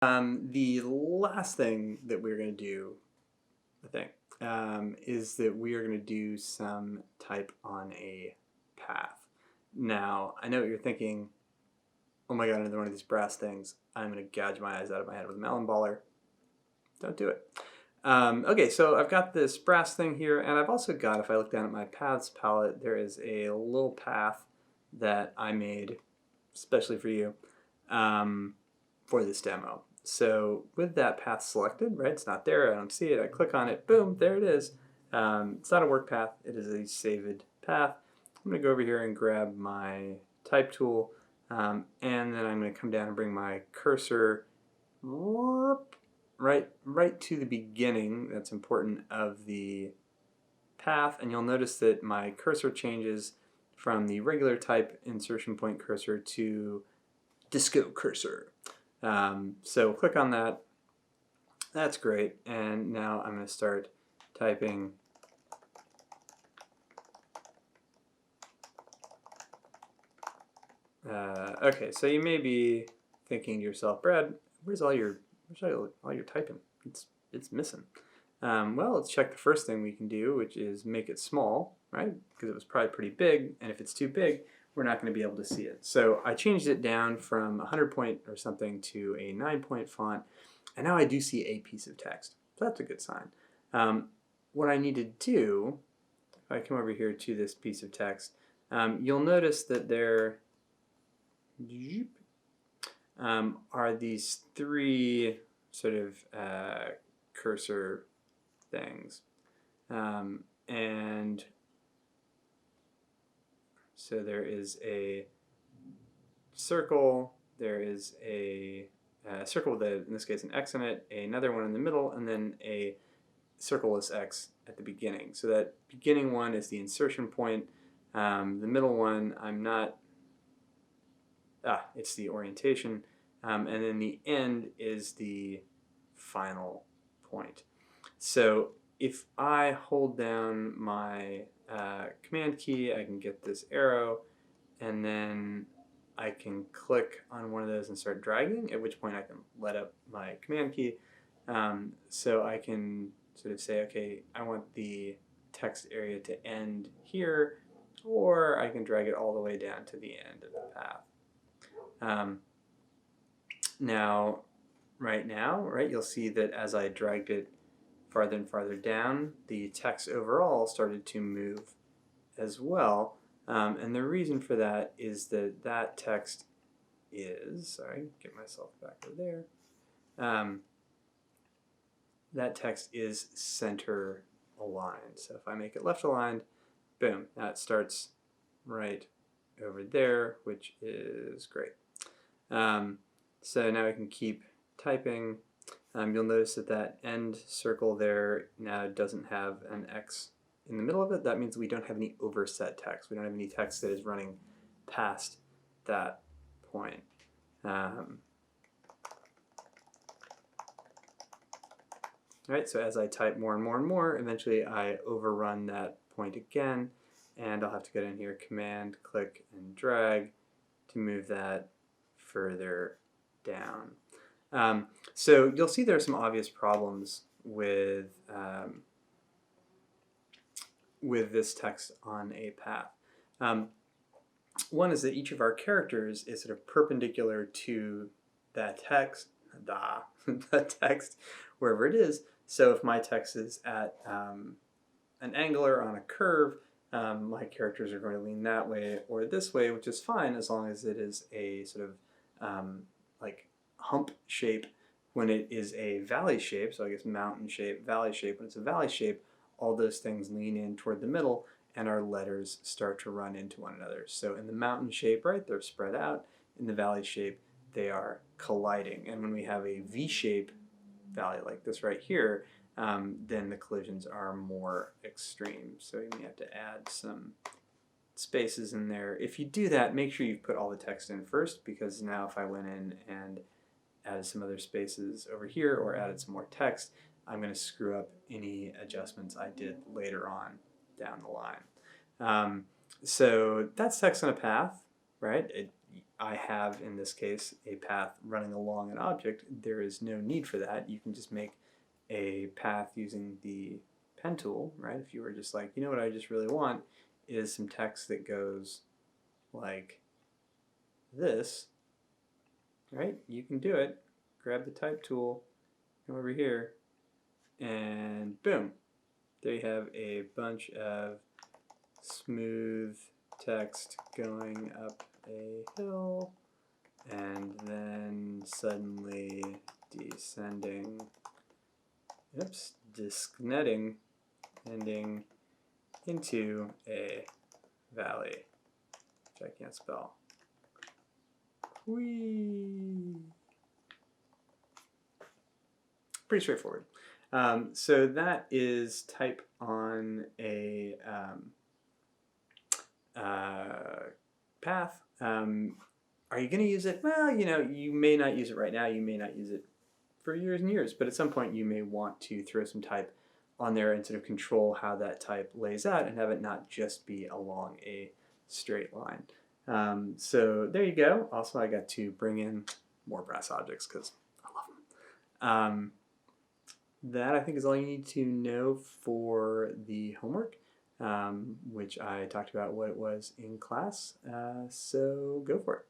The last thing that we're going to do, I think, is that we are going to do some type on a path. Now, I know what you're thinking, oh my god, another one of these brass things. I'm going to gouge my eyes out of my head with a melon baller. Don't do it. Okay, so I've got this brass thing here, and I've also got, if I look down at my paths palette, there is a little path that I made especially for you for this demo. So with that path selected, right, it's not there, I don't see it, I click on it, boom, there it is. It's not a work path, it is a saved path. I'm going to go over here and grab my type tool, and then I'm going to come down and bring my cursor right to the beginning, that's important, of the path, and you'll notice that my cursor changes from the regular type insertion point cursor to disco cursor. So click on that. That's great. And now I'm going to start typing. Okay, so you may be thinking to yourself, Brad, where's all your typing? It's missing. Well, let's check the first thing we can do, which is make it small, right? Because it was probably pretty big, and if it's too big, we're not going to be able to see it. So I changed it down from 100 point or something to a 9-point font, and now I do see a piece of text. So that's a good sign. What I need to do, if I come over here to this piece of text, you'll notice that there are these three sort of cursor things. And so there is a circle, there is a circle with, in this case, an X in it, another one in the middle, and then a circleless X at the beginning. So that beginning one is the insertion point. The middle one, it's the orientation. And then the end is the final point. So if I hold down my command key, I can get this arrow, and then I can click on one of those and start dragging, at which point I can let up my command key. So I can sort of say, okay, I want the text area to end here, or I can drag it all the way down to the end of the path. Right now, you'll see that as I dragged it farther and farther down, the text overall started to move as well. And the reason for that is that that text is, sorry, get myself back over there. That text is center aligned. So if I make it left aligned, boom, that starts right over there, which is great. So now I can keep typing. You'll notice that that end circle there now doesn't have an X in the middle of it. That means we don't have any overset text. We don't have any text that is running past that point. Right, so as I type more and more and more, eventually I overrun that point again, and I'll have to go down here, Command, click, and drag to move that further down. So you'll see there are some obvious problems with this text on a path. One is that each of our characters is sort of perpendicular to that text, that text, wherever it is. So if my text is at an angle or on a curve, my characters are going to lean that way or this way, which is fine as long as it is a sort of like hump shape. When it is a valley shape, so I guess mountain shape, valley shape, when it's a valley shape, all those things lean in toward the middle and our letters start to run into one another. So in the mountain shape, right, they're spread out. In the valley shape, they are colliding. And when we have a V-shape valley like this right here, then the collisions are more extreme. So you may have to add some spaces in there. If you do that, make sure you put all the text in first, because now if I went in and added some other spaces over here or added some more text, I'm going to screw up any adjustments I did later on down the line. So that's text on a path, right? I have, in this case, a path running along an object, there is no need for that. You can just make a path using the pen tool, right? If you were just like, you know what I just really want is some text that goes like this, right? You can do it. Grab the type tool, come over here, and boom. There you have a bunch of smooth text going up a hill and then suddenly descending, disconnecting, ending into a valley, which I can't spell. Whee! Pretty straightforward. So that is type on a path. Are you going to use it? Well, you may not use it right now. You may not use it for years and years, but at some point you may want to throw some type on there and sort of control how that type lays out and have it not just be along a straight line. So there you go. Also, I got to bring in more brass objects because I love them. That, I think, is all you need to know for the homework, which I talked about what it was in class. So go for it.